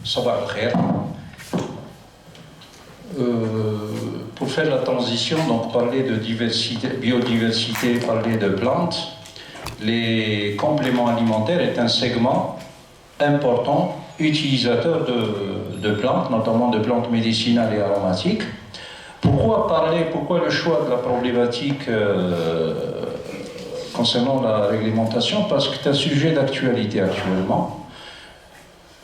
Sabah al-Khair. Pour faire la transition, donc parler de biodiversité, parler de plantes, les compléments alimentaires est un segment important utilisateur de plantes, notamment de plantes médicinales et aromatiques. Pourquoi le choix de la problématique concernant la réglementation? Parce que c'est un sujet d'actualité actuellement.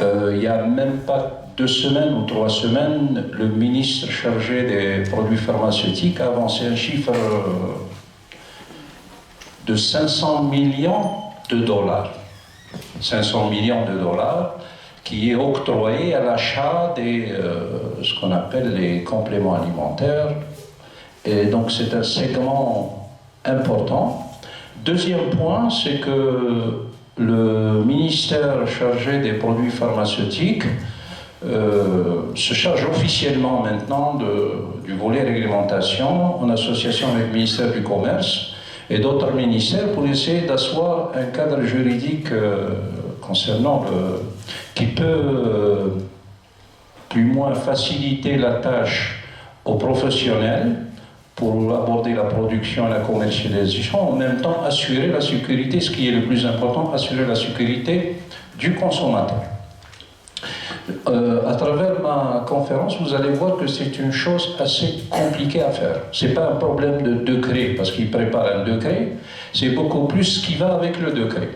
Il n'y a même pas 2 semaines ou 3 semaines, le ministre chargé des produits pharmaceutiques a avancé un chiffre de 500 millions de dollars. 500 millions de dollars qui est octroyé à l'achat des ce qu'on appelle les compléments alimentaires. Et donc c'est un segment important. Deuxième point, c'est que le ministère chargé des produits pharmaceutiques se charge officiellement maintenant du volet réglementation en association avec le ministère du Commerce et d'autres ministères pour essayer d'asseoir un cadre juridique concernant qui peut plus ou moins faciliter la tâche aux professionnels pour aborder la production et la commercialisation, en même temps assurer la sécurité, ce qui est le plus important, assurer la sécurité du consommateur. À travers ma conférence, vous allez voir que c'est une chose assez compliquée à faire. Ce n'est pas un problème de décret, parce qu'il prépare un décret, c'est beaucoup plus ce qui va avec le décret.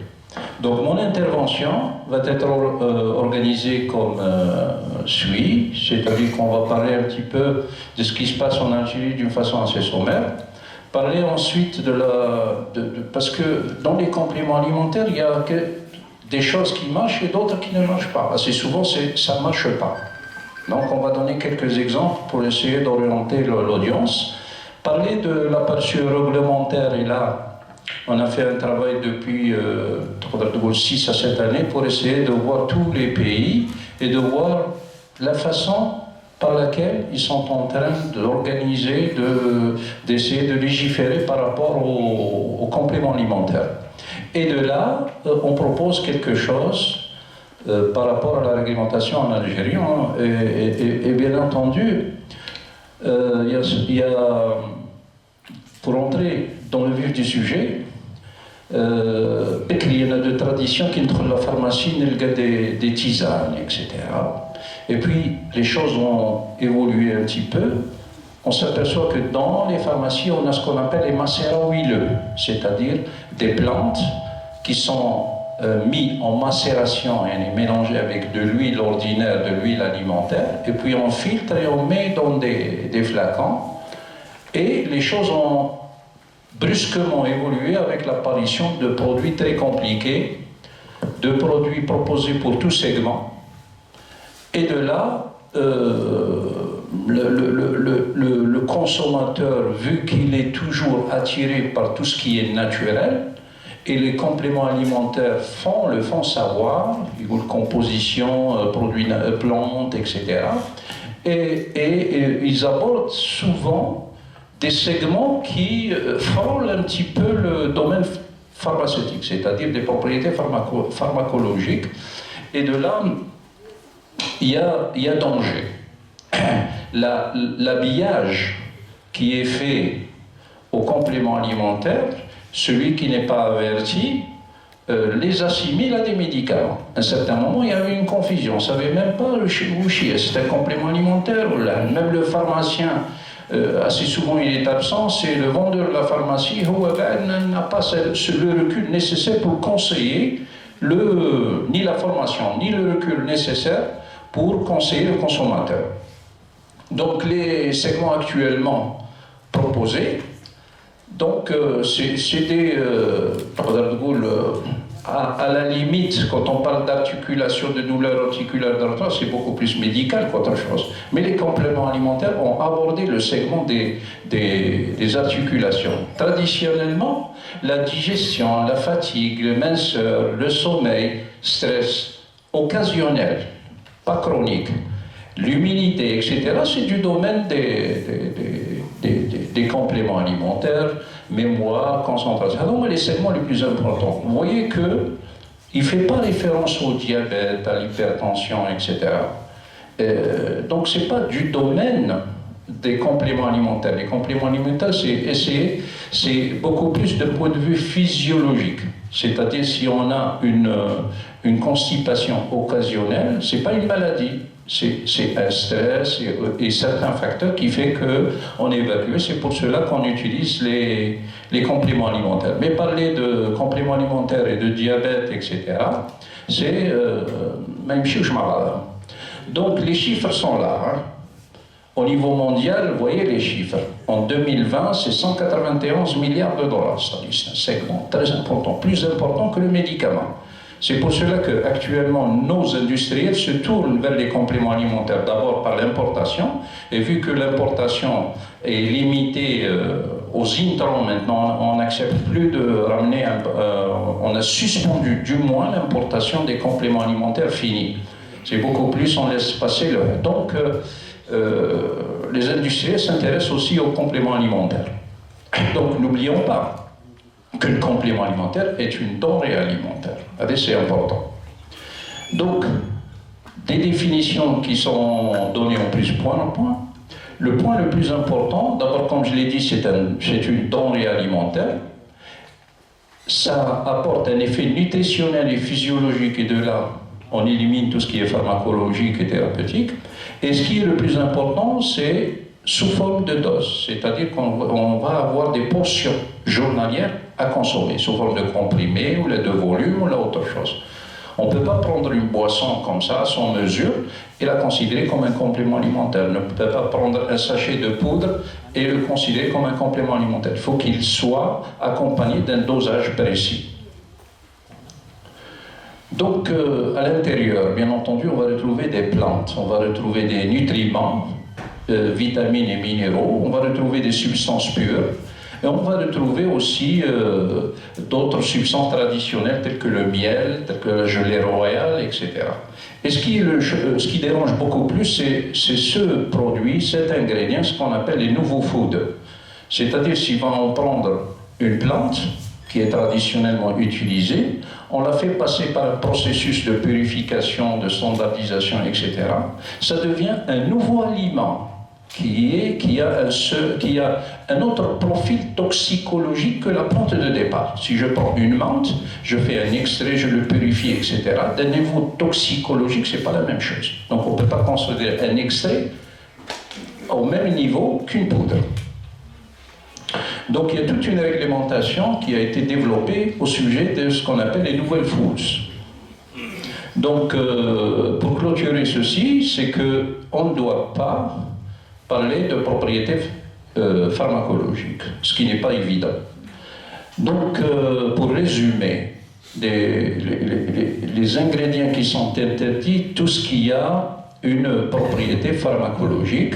Donc mon intervention va être organisée comme suit, c'est-à-dire qu'on va parler un petit peu de ce qui se passe en Algérie d'une façon assez sommaire, parler ensuite parce que dans les compléments alimentaires, il y a des choses qui marchent et d'autres qui ne marchent pas. Assez souvent, ça ne marche pas. Donc on va donner quelques exemples pour essayer d'orienter l'audience. Parler de la partie réglementaire, et là, on a fait un travail depuis 6 à 7 années pour essayer de voir tous les pays et de voir la façon par laquelle ils sont en train d'organiser, d'essayer de légiférer par rapport aux compléments alimentaires. Et de là, on propose quelque chose par rapport à la réglementation en Algérie. Et bien entendu, il y a, pour entrer dans le vif du sujet, il y en a de traditions qui entre la pharmacie, des tisanes, etc. Et puis, les choses ont évolué un petit peu. On s'aperçoit que dans les pharmacies, on a ce qu'on appelle les macérats huileux, c'est-à-dire des plantes qui sont mises en macération et mélangées avec de l'huile ordinaire, de l'huile alimentaire, et puis on filtre et on met dans des flacons. Et les choses ont brusquement évolué avec l'apparition de produits très compliqués, de produits proposés pour tout segment. Et de là, le consommateur, vu qu'il est toujours attiré par tout ce qui est naturel, et les compléments alimentaires le font savoir, composition, produits, plantes, etc. Et ils abordent souvent des segments qui frôlent un petit peu le domaine pharmaceutique, c'est-à-dire des propriétés pharmacologiques. Et de là, il y a danger. L'habillage qui est fait aux compléments alimentaires, celui qui n'est pas averti, les assimile à des médicaments. À un certain moment, il y avait une confusion. On ne savait même pas où chier. C'est un complément alimentaire. Même le pharmacien, assez souvent il est absent, c'est le vendeur de la pharmacie n'a pas le recul nécessaire pour conseiller ni la formation, ni le recul nécessaire pour conseiller le consommateur. Donc les segments actuellement proposés, donc c'est des à la limite, quand on parle d'articulation, de douleur articulaire, c'est beaucoup plus médical qu'autre chose. Mais les compléments alimentaires ont abordé le segment des articulations. Traditionnellement, la digestion, la fatigue, la minceur, le sommeil, stress occasionnel, pas chronique, l'humidité, etc., c'est du domaine des compléments alimentaires, mémoire, concentration. Donc, les segments les plus importants. Vous voyez qu'il il ne fait pas référence au diabète, à l'hypertension, etc. Donc ce n'est pas du domaine des compléments alimentaires. Les compléments alimentaires, c'est beaucoup plus d'un point de vue physiologique. C'est-à-dire si on a une constipation occasionnelle, ce n'est pas une maladie. C'est un stress et certains facteurs qui font qu'on évacue. C'est pour cela qu'on utilise les compléments alimentaires. Mais parler de compléments alimentaires et de diabète, etc., c'est même chose. Donc les chiffres sont là. Hein. Au niveau mondial, vous voyez les chiffres. En 2020, c'est 191 milliards de dollars. C'est un segment très important, plus important que le médicament. C'est pour cela qu'actuellement, nos industriels se tournent vers les compléments alimentaires, d'abord par l'importation, et vu que l'importation est limitée aux intrants maintenant, on n'accepte plus de ramener, on a suspendu du moins l'importation des compléments alimentaires finis. C'est beaucoup plus, on laisse passer le... Donc, les industriels s'intéressent aussi aux compléments alimentaires. Donc, n'oublions pas que le complément alimentaire est une denrée alimentaire. C'est important. Donc, des définitions qui sont données en plus point en point. Le point le plus important, d'abord, comme je l'ai dit, c'est une denrée alimentaire. Ça apporte un effet nutritionnel et physiologique, et de là, on élimine tout ce qui est pharmacologique et thérapeutique. Et ce qui est le plus important, c'est sous forme de dose, c'est-à-dire qu'on va avoir des portions journalières à consommer, sous forme de comprimés, ou de volume, ou autre chose. On ne peut pas prendre une boisson comme ça, sans mesure, et la considérer comme un complément alimentaire. On ne peut pas prendre un sachet de poudre et le considérer comme un complément alimentaire. Il faut qu'il soit accompagné d'un dosage précis. Donc, à l'intérieur, bien entendu, on va retrouver des plantes, on va retrouver des nutriments, vitamines et minéraux, on va retrouver des substances pures, et on va retrouver aussi d'autres substances traditionnelles telles que le miel, telles que la gelée royale, etc. Et ce qui dérange beaucoup plus, c'est ce produit, cet ingrédient, ce qu'on appelle les nouveaux foods. C'est-à-dire, si on va prendre une plante qui est traditionnellement utilisée, on la fait passer par un processus de purification, de standardisation, etc. Ça devient un nouveau aliment qui a un autre profil toxicologique que la plante de départ. Si je prends une menthe, je fais un extrait, je le purifie, etc. D'un niveau toxicologique, ce n'est pas la même chose. Donc on ne peut pas considérer un extrait au même niveau qu'une poudre. Donc il y a toute une réglementation qui a été développée au sujet de ce qu'on appelle les nouvelles foods. Donc pour clôturer ceci, c'est qu'on ne doit pas parler de propriétés pharmacologiques, ce qui n'est pas évident. Donc pour résumer, les ingrédients qui sont interdits, tout ce qui a une propriété pharmacologique,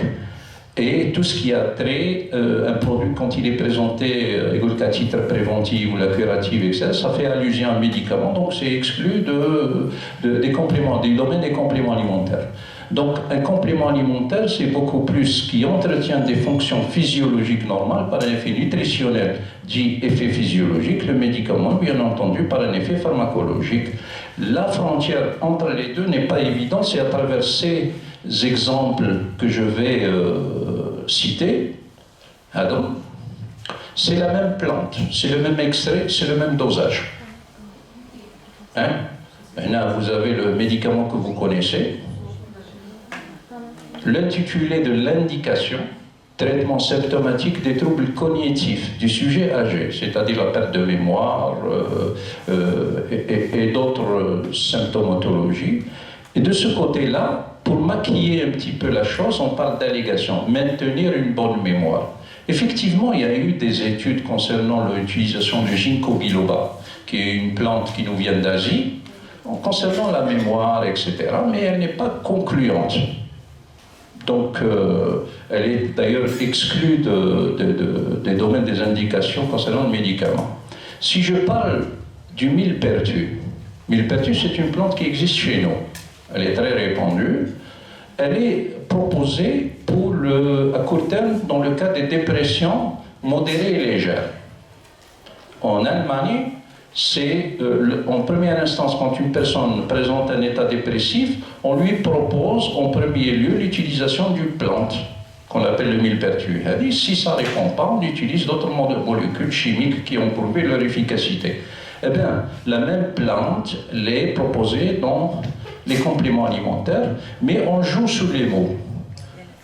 et tout ce qui a trait, un produit quand il est présenté à titre préventif ou la curative, etc., ça fait allusion à un médicament, donc c'est exclu des compléments, du domaine des compléments alimentaires. Donc un complément alimentaire, c'est beaucoup plus qui entretient des fonctions physiologiques normales par un effet nutritionnel, dit effet physiologique, le médicament, bien entendu, par un effet pharmacologique. La frontière entre les deux n'est pas évidente, c'est à travers ces exemples que je vais citer. C'est la même plante, c'est le même extrait, c'est le même dosage. Hein? Maintenant, vous avez le médicament que vous connaissez. L'intitulé de l'indication, traitement symptomatique des troubles cognitifs du sujet âgé, c'est-à-dire la perte de mémoire et d'autres symptomatologies. Et de ce côté-là, pour maquiller un petit peu la chose, on parle d'allégation, maintenir une bonne mémoire. Effectivement, il y a eu des études concernant l'utilisation du ginkgo biloba, qui est une plante qui nous vient d'Asie, concernant la mémoire, etc., mais elle n'est pas concluante. Donc, elle est d'ailleurs exclue des domaines des indications concernant le médicament. Si je parle du millepertuis, c'est une plante qui existe chez nous. Elle est très répandue. Elle est proposée à court terme dans le cas des dépressions modérées et légères. En Allemagne, c'est en première instance, quand une personne présente un état dépressif, on lui propose en premier lieu l'utilisation d'une plante qu'on appelle le millepertuis. Si ça ne répond pas, on utilise d'autres molécules chimiques qui ont prouvé leur efficacité. Eh bien, la même plante l'est proposée dans les compléments alimentaires, mais on joue sur les mots.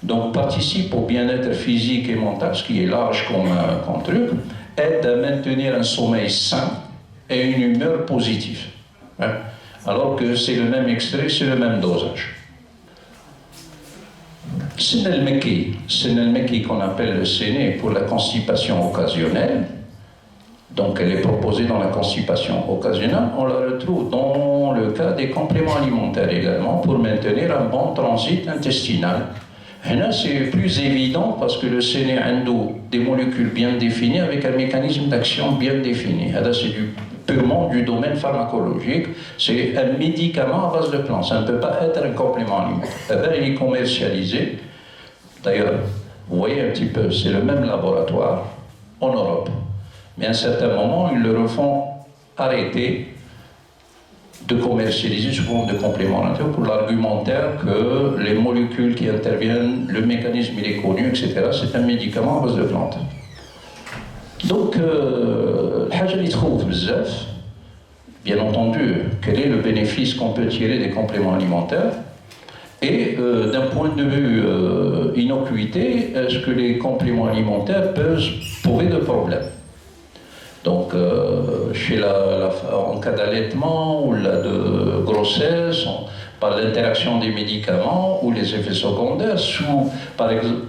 Donc, participe au bien-être physique et mental, ce qui est large comme truc, aide à maintenir un sommeil sain et une humeur positive. Hein? Alors que c'est le même extrait, c'est le même dosage. Sen al-Mekki qu'on appelle le séné pour la constipation occasionnelle, donc elle est proposée dans la constipation occasionnelle, on la retrouve dans le cas des compléments alimentaires également pour maintenir un bon transit intestinal. Et là, c'est plus évident parce que le séné a des molécules bien définies avec un mécanisme d'action bien défini. Là, c'est purement du domaine pharmacologique. C'est un médicament à base de plantes. Ça ne peut pas être un complément alimentaire. Là, il est commercialisé. D'ailleurs, vous voyez un petit peu, c'est le même laboratoire en Europe. Mais à un certain moment, ils le refont arrêter de commercialiser sous forme de complément alimentaire pour l'argumentaire que les molécules qui interviennent, le mécanisme il est connu, etc. C'est un médicament à base de plantes. Donc, bien entendu, quel est le bénéfice qu'on peut tirer des compléments alimentaires? Et d'un point de vue innocuité, est-ce que les compléments alimentaires peuvent poser de problèmes? Donc, en cas d'allaitement ou de grossesse, par l'interaction des médicaments ou les effets secondaires,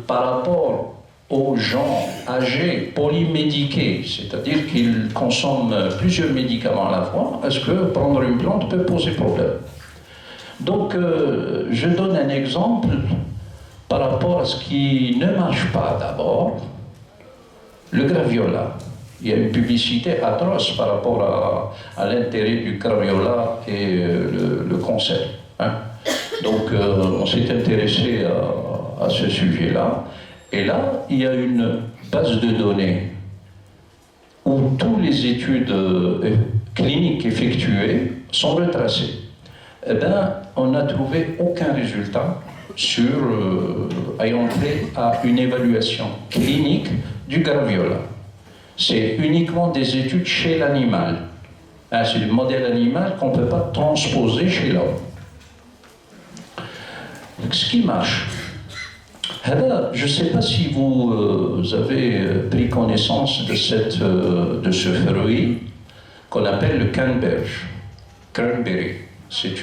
par rapport aux gens âgés, polymédiqués, c'est-à-dire qu'ils consomment plusieurs médicaments à la fois, est-ce que prendre une plante peut poser problème? Donc, je donne un exemple par rapport à ce qui ne marche pas d'abord, le graviola. Il y a une publicité atroce par rapport à l'intérêt du graviola et le concept. Hein. Donc, on s'est intéressé à ce sujet-là. Et là, il y a une base de données où toutes les études cliniques effectuées sont retracées. Eh bien, on n'a trouvé aucun résultat ayant trait à une évaluation clinique du graviola. C'est uniquement des études chez l'animal. Hein, c'est le modèle animal qu'on ne peut pas transposer chez l'homme. Ce qui marche. Je ne sais pas si vous avez pris connaissance de ce fruit qu'on appelle le cranberry. C'est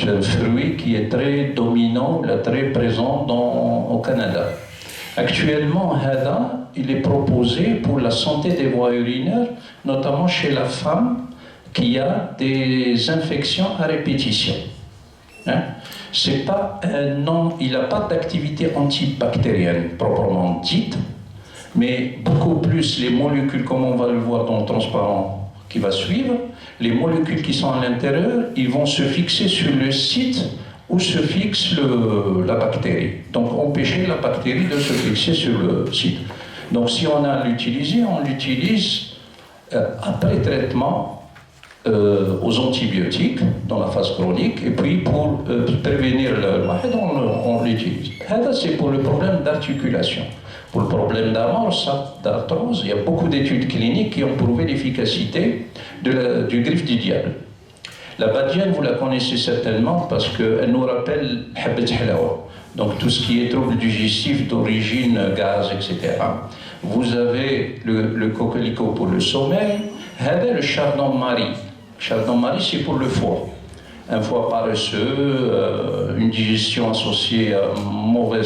un fruit qui est très dominant, très présent au Canada. Actuellement, il est proposé pour la santé des voies urinaires, notamment chez la femme qui a des infections à répétition. Hein? Il n'a pas d'activité antibactérienne proprement dite, mais beaucoup plus les molécules, comme on va le voir dans le transparent qui va suivre, les molécules qui sont à l'intérieur, ils vont se fixer sur le site où se fixe la bactérie. Donc empêcher la bactérie de se fixer sur le site. Donc si on a l'utilisé, on l'utilise après traitement aux antibiotiques dans la phase chronique et puis pour prévenir le malade, on l'utilise. C'est pour le problème d'articulation. Pour le problème d'arthrose, il y a beaucoup d'études cliniques qui ont prouvé l'efficacité du griffe du diable. La badiane, vous la connaissez certainement parce qu'elle nous rappelle Habet Halawa. Donc tout ce qui est trouble digestif d'origine gaz, etc. Vous avez le coquelicot pour le sommeil, le chardon-marie. Chardon-marie, c'est pour le foie. Un foie paresseux, une digestion associée à un mauvais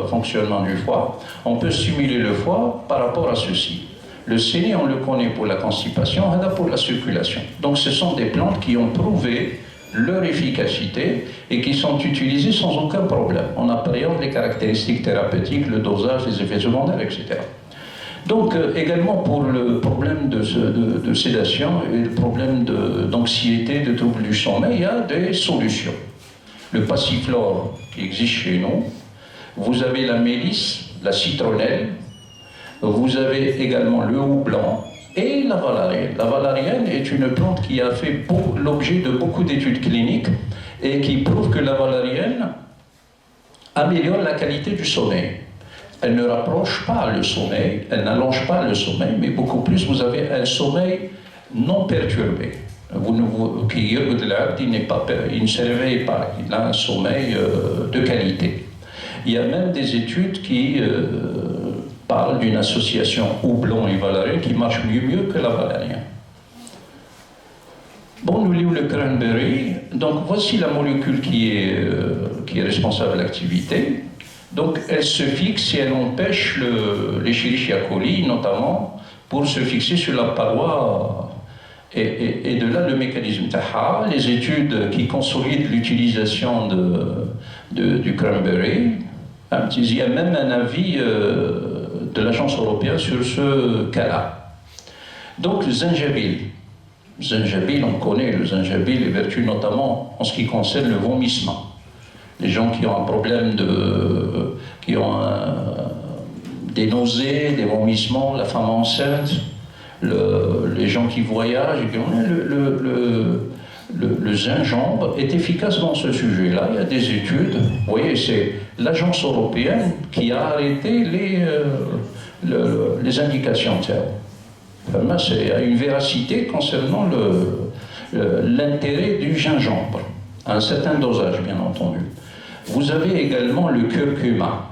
fonctionnement du foie. On peut stimuler le foie par rapport à ceci. Le séné, on le connaît pour la constipation, pour la circulation. Donc ce sont des plantes qui ont prouvé leur efficacité et qui sont utilisées sans aucun problème. On appréhende les caractéristiques thérapeutiques, le dosage, les effets secondaires, etc. Donc également pour le problème de sédation et le problème d'anxiété, de troubles du sommeil, il y a des solutions. Le passiflore qui existe chez nous, vous avez la mélisse, la citronnelle, vous avez également le houblon et la valériane. La valériane est une plante qui a fait l'objet de beaucoup d'études cliniques et qui prouve que la valériane améliore la qualité du sommeil. Elle ne rapproche pas le sommeil, elle n'allonge pas le sommeil, mais beaucoup plus, vous avez un sommeil non perturbé. Il ne se réveille pas, il a un sommeil de qualité. Il y a même des études qui parlent d'une association houblon et valériane qui marche mieux que la valériane. Bon, nous lisons le cranberry. Donc voici la molécule qui est responsable de l'activité. Donc elle se fixe si elle empêche l'Escherichia coli, notamment, pour se fixer sur la paroi. Et de là le mécanisme. Les études qui consolident l'utilisation du cranberry, il y a même un avis de l'agence européenne sur ce cas-là. Donc le gingembre. On connaît le gingembre, les vertus notamment en ce qui concerne le vomissement. Les gens qui ont un problème qui ont des nausées, des vomissements, la femme enceinte, les gens qui voyagent, le gingembre est efficace dans ce sujet-là. Il y a des études. Vous voyez, c'est l'agence européenne qui a arrêté les indications. Vraiment, il y a une véracité concernant l'intérêt du gingembre, à un certain dosage, bien entendu. Vous avez également le curcuma.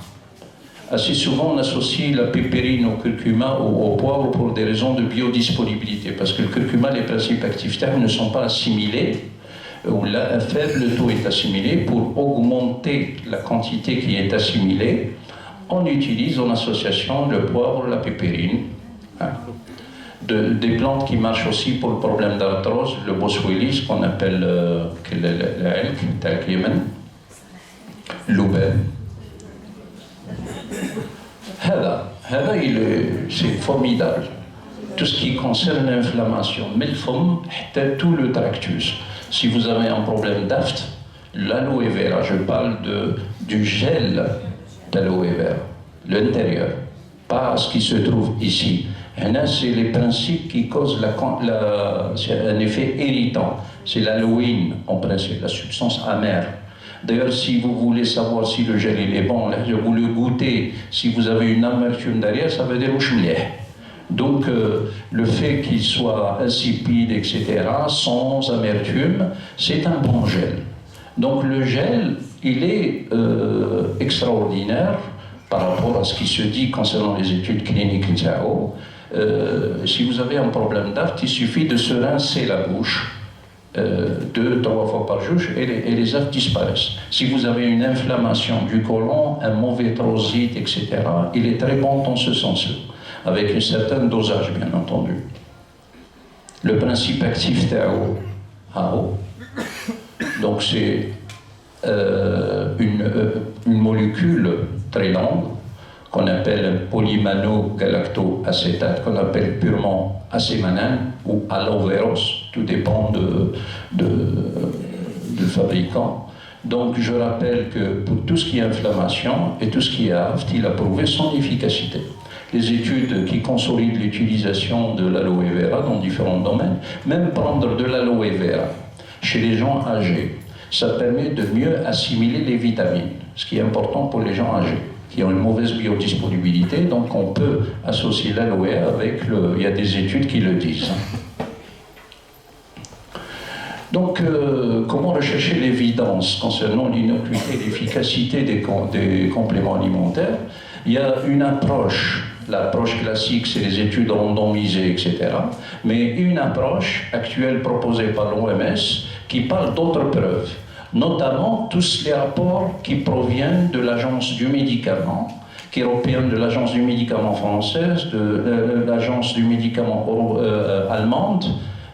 Assez souvent, on associe la pépérine au curcuma ou au poivre pour des raisons de biodisponibilité, parce que le curcuma, les principes actifs ne sont pas assimilés, ou là, un faible taux est assimilé. Pour augmenter la quantité qui est assimilée, on utilise en association le poivre, la pépérine. Des plantes qui marchent aussi pour le problème d'arthrose, le boswellis, qu'on appelle l'oubel. C'est formidable. Tout ce qui concerne l'inflammation, mais tout le tractus. Si vous avez un problème d'aft, l'aloe vera, je parle du gel d'aloe vera, l'intérieur, pas ce qui se trouve ici. C'est les principes qui causent c'est un effet irritant. C'est l'aloïne, en principe, la substance amère. D'ailleurs, si vous voulez savoir si le gel il est bon, là, vous le goûtez. Si vous avez une amertume derrière, ça veut dire mouchmleh. Donc, le fait qu'il soit insipide, etc., sans amertume, c'est un bon gel. Donc, le gel, il est extraordinaire par rapport à ce qui se dit concernant les études cliniques. Si vous avez un problème d'aft, il suffit de se rincer la bouche 2-3 fois par jour et les aftes disparaissent. Si vous avez une inflammation du côlon, un mauvais transit, etc., il est très bon dans ce sens-là, avec un certain dosage, bien entendu. Le principe actif AO, donc c'est une molécule très longue qu'on appelle polymano-galactoacétate, qu'on appelle purement acémanane ou aloveros, tout dépend du fabricant. Donc je rappelle que pour tout ce qui est inflammation et tout ce qui est aft, il a prouvé son efficacité. Les études qui consolident l'utilisation de l'aloe vera dans différents domaines, même prendre de l'aloe vera chez les gens âgés, ça permet de mieux assimiler les vitamines, ce qui est important pour les gens âgés qui ont une mauvaise biodisponibilité, donc on peut associer l'aloe avec il y a des études qui le disent. Donc, comment rechercher l'évidence concernant l'innocuité et l'efficacité des compléments alimentaires? Il y a une approche. L'approche classique, c'est les études randomisées, etc. Mais une approche actuelle proposée par l'OMS qui parle d'autres preuves, notamment tous les rapports qui proviennent de l'Agence du médicament, qui proviennent de l'Agence du médicament française, de l'Agence du médicament allemande,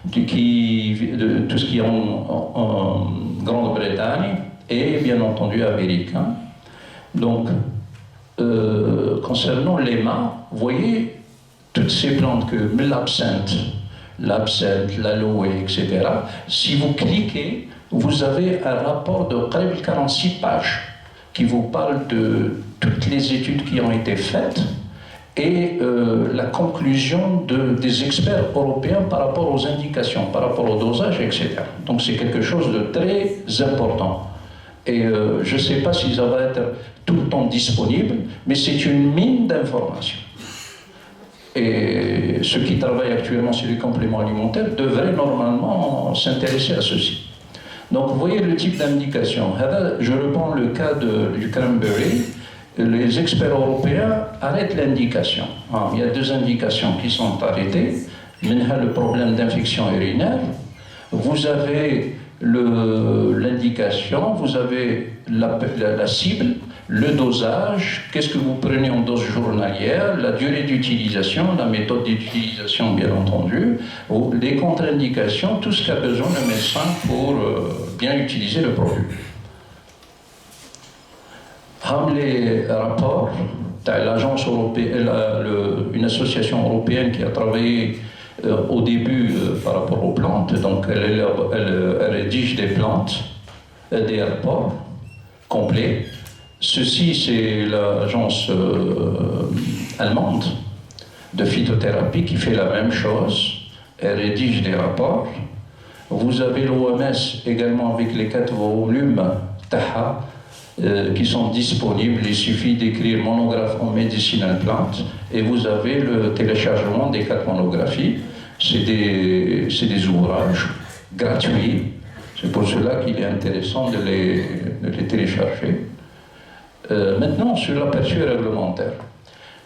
de tout ce qui est en Grande-Bretagne et bien entendu américain. Donc, concernant l'EMA, vous voyez toutes ces plantes que l'absinthe, l'aloe, etc. Si vous cliquez, vous avez un rapport de près de 46 pages qui vous parle de toutes les études qui ont été faites et la conclusion des experts européens par rapport aux indications, par rapport au dosage, etc. Donc c'est quelque chose de très important. Et je ne sais pas si ça va être tout le temps disponible, mais c'est une mine d'informations. Et ceux qui travaillent actuellement sur les compléments alimentaires devraient normalement s'intéresser à ceci. Donc vous voyez le type d'indication. Je reprends le cas du cranberry. Les experts européens arrêtent l'indication. Il y a 2 indications qui sont arrêtées. Le problème d'infection urinaire. Vous avez l'indication, vous avez la cible, le dosage, qu'est-ce que vous prenez en dose journalière, la durée d'utilisation, la méthode d'utilisation bien entendu, les contre-indications, tout ce qu'a besoin le médecin pour bien utiliser le produit. Les rapports de l'agence européenne, une association européenne qui a travaillé au début par rapport aux plantes, donc elle rédige des plantes, des rapports complets. Ceci, c'est l'agence allemande de phytothérapie qui fait la même chose. Elle rédige des rapports. Vous avez l'OMS également avec les 4 volumes TAHA qui sont disponibles. Il suffit d'écrire monographe en medicinal plant et vous avez le téléchargement des 4 monographies. C'est des ouvrages gratuits. C'est pour cela qu'il est intéressant de les télécharger. Maintenant, sur l'aperçu réglementaire.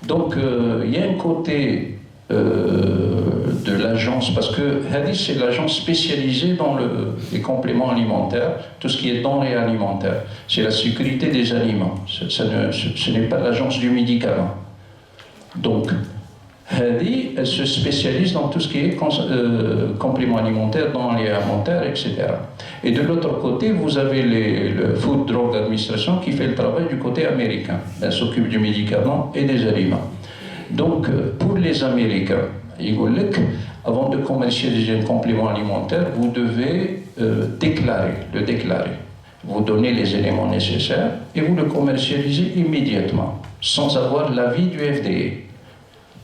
Donc, il y a un côté de l'agence, parce que Hadith, c'est l'agence spécialisée dans les compléments alimentaires, tout ce qui est denrées alimentaires. C'est la sécurité des aliments. Ce n'est pas l'agence du médicament. Donc, Hadith, elle se spécialise dans tout ce qui est compléments alimentaires, denrées alimentaires, etc. Et de l'autre côté, vous avez le Food Drug Administration qui fait le travail du côté américain. Elle s'occupe du médicament et des aliments. Donc, pour les Américains, avant de commercialiser un complément alimentaire, vous devez le déclarer. Vous donnez les éléments nécessaires et vous le commercialisez immédiatement, sans avoir l'avis du FDA.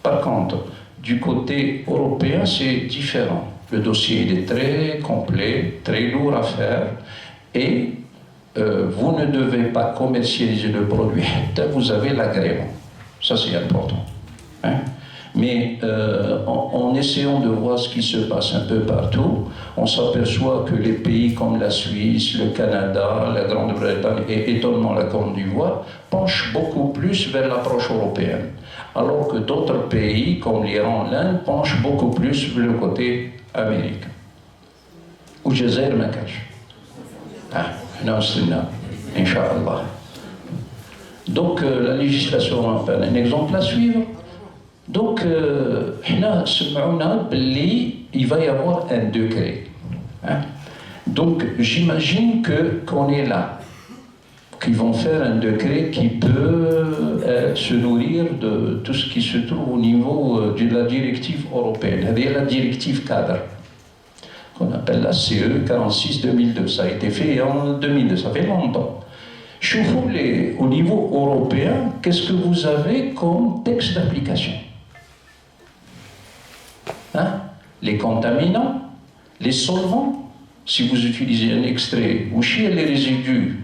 Par contre, du côté européen, c'est différent. Le dossier il est très complet, très lourd à faire, et vous ne devez pas commercialiser le produit tant vous avez l'agrément. Ça, c'est important. Hein? Mais en essayant de voir ce qui se passe un peu partout, on s'aperçoit que les pays comme la Suisse, le Canada, la Grande-Bretagne et étonnamment la Côte d'Ivoire penchent beaucoup plus vers l'approche européenne. Alors que d'autres pays comme l'Iran, l'Inde penchent beaucoup plus vers le côté américain. Ou Jazair Makash. Inch'Allah. Donc la législation européenne, un exemple à suivre. Donc, il va y avoir un décret. Hein? Donc, j'imagine qu'on est là, qu'ils vont faire un décret qui peut se nourrir de tout ce qui se trouve au niveau de la directive européenne, c'est-à-dire la directive cadre, qu'on appelle la CE 46-2002. Ça a été fait en 2002, ça fait longtemps. Au niveau européen, qu'est-ce que vous avez comme texte d'application? Hein? Les contaminants, les solvants, si vous utilisez un extrait, vous chiez les résidus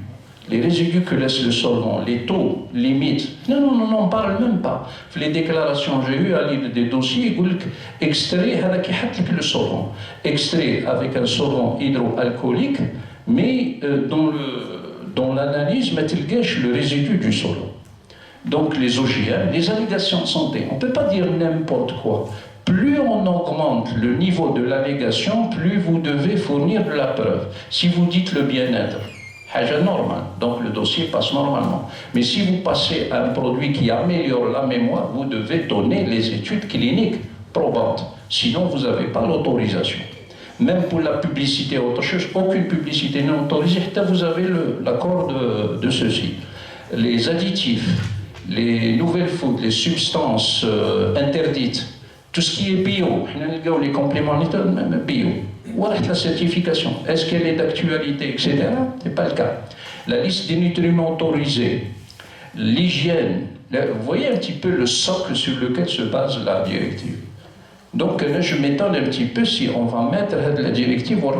que laisse le solvant, les taux, limites. Non, on n'en parle même pas. Les déclarations, j'ai eu à lire des dossiers, ils disent extrait avec le solvant. Extrait avec un solvant hydroalcoolique, mais dans l'analyse, mettre le résidu du solvant. Donc les OGM, les allégations de santé, on ne peut pas dire n'importe quoi. Plus on augmente le niveau de l'allégation, plus vous devez fournir de la preuve. Si vous dites le bien-être, c'est normal, donc le dossier passe normalement. Mais si vous passez à un produit qui améliore la mémoire, vous devez donner les études cliniques probantes. Sinon, vous n'avez pas l'autorisation. Même pour la publicité, autre chose, aucune publicité n'est autorisée, vous avez l'accord de ceci. Les additifs, les nouvelles foods, les substances interdites, tout ce qui est bio, les compléments alimentaires, même bio. Voilà la certification. Est-ce qu'elle est d'actualité, etc. Ce n'est pas le cas. La liste des nutriments autorisés, l'hygiène Vous voyez un petit peu le socle sur lequel se base la directive. Donc je m'étonne un petit peu si on va mettre la directive ou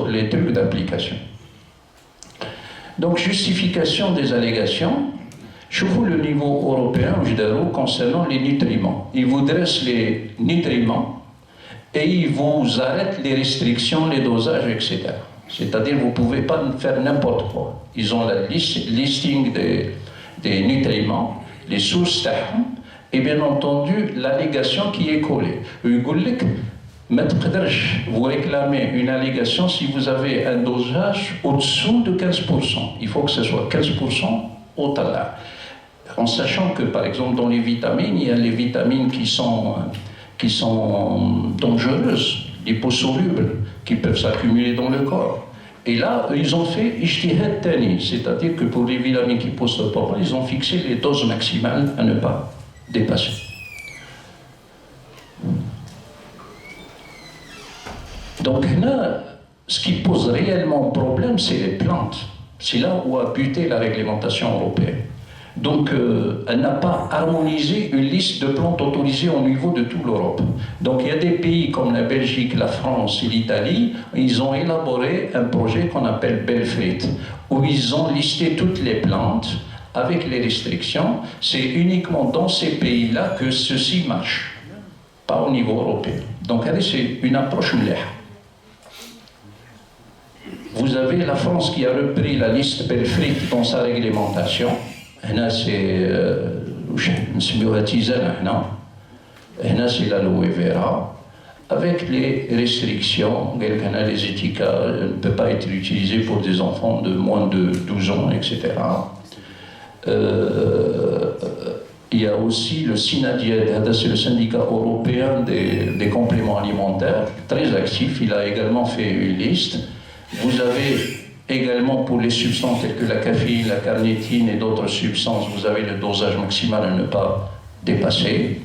les trucs d'application. Donc justification des allégations. Je vous le niveau européen concernant les nutriments. Il vous dresse les nutriments et il vous arrête les restrictions, les dosages, etc. C'est-à-dire vous ne pouvez pas faire n'importe quoi. Ils ont la listing des nutriments, les sources, et bien entendu l'allégation qui est collée. Vous réclamez une allégation si vous avez un dosage au-dessous de 15%. Il faut que ce soit 15% au talent. En sachant que, par exemple, dans les vitamines, il y a les vitamines qui sont dangereuses, liposolubles, qui peuvent s'accumuler dans le corps. Et là, ils ont fait ijtihad tani, c'est-à-dire que pour les vitamines qui posent problème, ils ont fixé les doses maximales à ne pas dépasser. Donc là, ce qui pose réellement problème, c'est les plantes. C'est là où a buté la réglementation européenne. Donc, elle n'a pas harmonisé une liste de plantes autorisées au niveau de toute l'Europe. Donc, il y a des pays comme la Belgique, la France et l'Italie, ils ont élaboré un projet qu'on appelle Belfrit, où ils ont listé toutes les plantes avec les restrictions. C'est uniquement dans ces pays-là que ceci marche, pas au niveau européen. Donc, c'est une approche mleh. Vous avez la France qui a repris la liste Belfrit dans sa réglementation. Là, c'est l'aloe vera, avec les restrictions, les étiquettes ne peuvent pas être utilisées pour des enfants de moins de 12 ans, etc. Il y a aussi le SINADIED, c'est le syndicat européen des compléments alimentaires, très actif, il a également fait une liste. Vous avez également pour les substances telles que la caféine, la carnitine et d'autres substances, vous avez le dosage maximal à ne pas dépasser.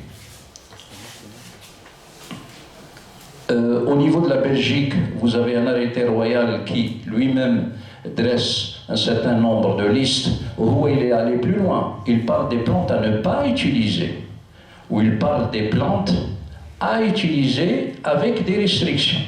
Au niveau de la Belgique, vous avez un arrêté royal qui lui-même dresse un certain nombre de listes où il est allé plus loin. Il parle des plantes à ne pas utiliser, où il parle des plantes à utiliser avec des restrictions.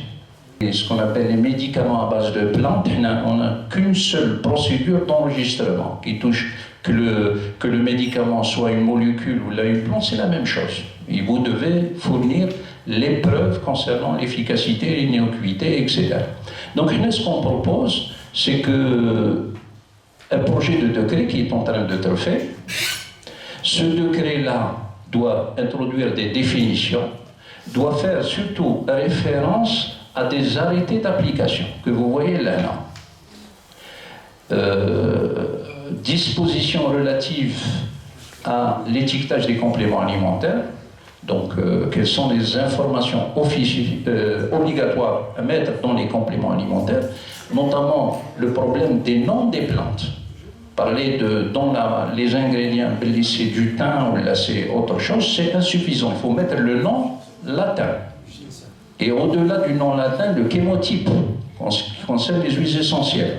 Et ce qu'on appelle les médicaments à base de plantes, on n'a qu'une seule procédure d'enregistrement qui touche que le médicament soit une molécule ou là une plante, c'est la même chose. Et vous devez fournir les preuves concernant l'efficacité, l'innocuité, etc. Donc ce qu'on propose, c'est que un projet de décret qui est en train d'être fait, ce décret-là doit introduire des définitions, doit faire surtout référence à des arrêtés d'application que vous voyez là. Dispositions relatives à l'étiquetage des compléments alimentaires, donc quelles sont les informations obligatoires à mettre dans les compléments alimentaires, notamment le problème des noms des plantes. Parler dans les ingrédients, c'est du thym ou là c'est autre chose, c'est insuffisant. Il faut mettre le nom latin. Et au-delà du nom latin, le chémotype, en ce qui concerne les huiles essentielles.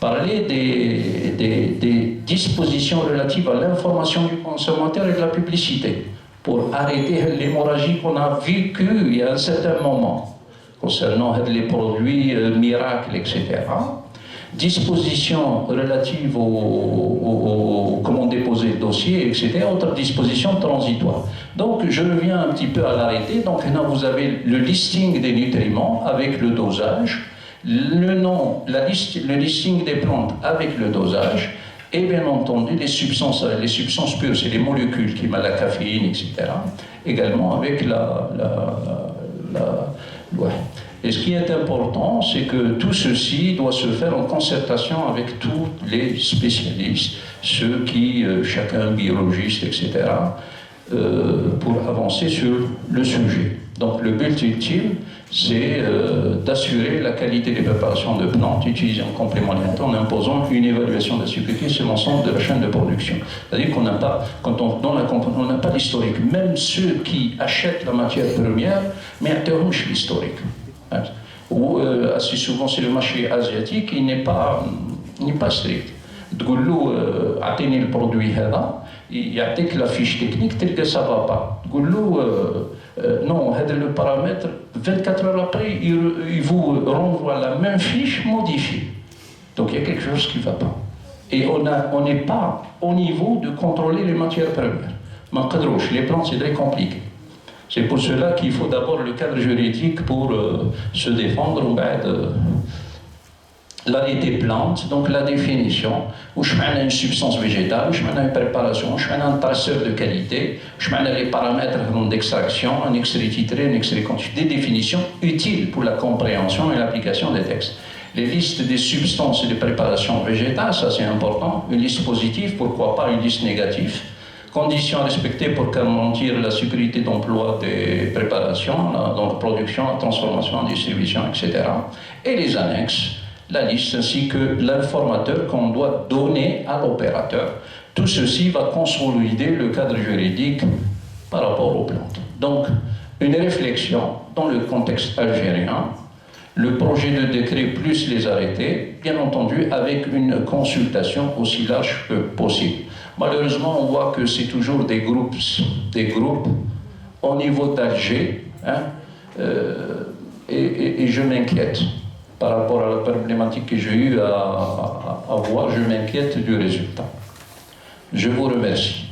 Parler des dispositions relatives à l'information du consommateur et de la publicité, pour arrêter l'hémorragie qu'on a vécue il y a un certain moment, concernant les produits miracles, etc. Dispositions relatives comment déposer le dossier, etc. Autres dispositions transitoires. Donc, je reviens un petit peu à l'arrêté. Donc, là, vous avez le listing des nutriments avec le dosage, le nom, le listing des plantes avec le dosage, et bien entendu, les substances pures, c'est les molécules qui mettent la caféine, etc. Également avec ouais. Et ce qui est important, c'est que tout ceci doit se faire en concertation avec tous les spécialistes, ceux qui, chacun biologiste, etc., pour avancer sur le sujet. Donc le but ultime, c'est d'assurer la qualité des préparations de plantes utilisées en complément alimentaire en imposant une évaluation de la sécurité sur l'ensemble de la chaîne de production. C'est-à-dire qu'on n'a pas, on n'a pas d'historique. Même ceux qui achètent la matière première, mais interrogent l'historique. Ou assez souvent c'est le marché asiatique, il n'est pas strict. تقول له اعطيني البرودوي هذا يعطيك la fiche technique تلقى ça va pas. تقول له non, le paramètre 24 heures après il vous renvoie la même fiche modifiée. Donc il y a quelque chose qui ne va pas. Et on n'est pas au niveau de contrôler les matières premières. Les plans, c'est très compliqué. C'est pour cela qu'il faut d'abord le cadre juridique pour se défendre. L'arrêté plante, donc la définition, où je mets une substance végétale, où je mets une préparation, où je mets un traceur de qualité, je mets les paramètres d'extraction, un extrait titré, un extrait continu, des définitions utiles pour la compréhension et l'application des textes. Les listes des substances et des préparations végétales, ça c'est important, une liste positive, pourquoi pas une liste négative, conditions à respecter pour garantir la sécurité d'emploi des préparations, donc production, la transformation, la distribution, etc. Et les annexes, la liste ainsi que l'informateur qu'on doit donner à l'opérateur. Tout ceci va consolider le cadre juridique par rapport aux plantes. Donc, une réflexion dans le contexte algérien, le projet de décret plus les arrêtés, bien entendu avec une consultation aussi large que possible. Malheureusement, on voit que c'est toujours des groupes au niveau d'Alger, et je m'inquiète. Par rapport à la problématique que j'ai eu à voir, je m'inquiète du résultat. Je vous remercie.